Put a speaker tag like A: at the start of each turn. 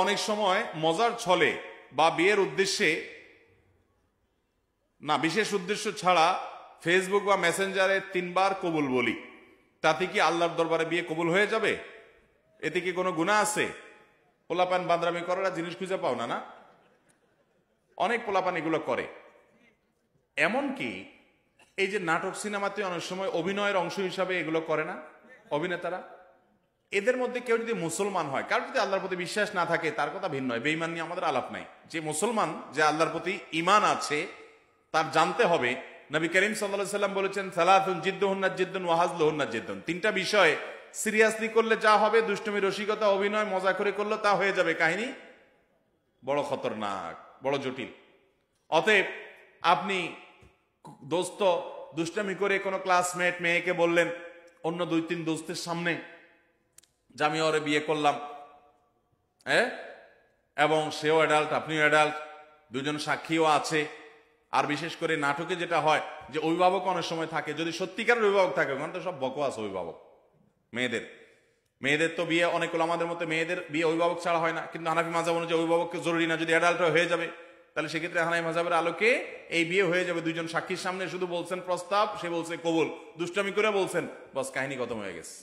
A: অনেক সময় মজার ছলে বা বিয়ের উদ্দেশ্যে না, বিশেষ উদ্দেশ্য ছাড়া ফেসবুক বা মেসেঞ্জারে 3 বার কবুল বলি, তাতে কি আল্লাহর দরবারে বিয়ে কবুল হয়ে যাবে? এতে কি কোনো গুনাহ আছে? পোলাপান বান্দরামি করার জিনিস খুঁজে পাও না? না, অনেক পোলাপান এগুলো করে। এমনকি এই যে নাটক সিনেমাতে অনেক সময় অভিনয়ের অংশ হিসাবে এগুলো করে না অভিনেতারা? এদের মধ্যে কেউ যদি মুসলমান হয়, কার যদি আল্লাহর প্রতি বিশ্বাস না থাকে তার কথা ভিন্ন হয়, বেঈমান নিয়ে আমাদের আলাপ নাই। যে মুসলমান, যে আল্লাহর প্রতি ঈমান আছে, তার জানতে হবে নবী করিম সাল্লাল্লাহু আলাইহি সাল্লাম বলেছেন, সালাতুন জিদ্দুহুন্না জিদ্দুন ওয়া হাজলুহুন্না জিদ্দুন। 3টা বিষয় সিরিয়াসলি করলে যা হবে, দুষ্টুমি, রসিকতা, অভিনয়, মজা করে করলে তা হয়ে যাবে কাহিনী বড় খতরনাক, বড় জটিল। অতএব আপনি দোস্ত দুষ্টামি করে কোনো ক্লাসমেট মেয়েকে বললেন অন্য 2-3 দোস্তের সামনে যে আমি ওরে বিয়ে করলাম, এবং সেও অ্যাডাল্ট, আপনিও অ্যাডাল্ট, দুজন সাক্ষীও আছে। আর বিশেষ করে নাটকে যেটা হয় যে অভিভাবক অনেক সময় থাকে, যদি সত্যিকারের অভিভাবক থাকে, ওখানে তো সব বকওয়াস অভিভাবক। মেয়েদের তো বিয়ে অনেক আমাদের মতো মেয়েদের বিয়ে অভিভাবক ছাড়া হয় না, কিন্তু হানাফি মাযহাব অনুযায়ী অভিভাবককে জরুরি না, যদি অ্যাডাল্ট হয়ে যাবে তাহলে সেক্ষেত্রে হানাফি মাযহাবের আলোকে এই বিয়ে হয়ে যাবে। 2জন সাক্ষীর সামনে শুধু বলছেন প্রস্তাব, সে বলছে কবুল, দুষ্টামি করে বলছেন, বাস কাহিনী খতম হয়ে গেছে।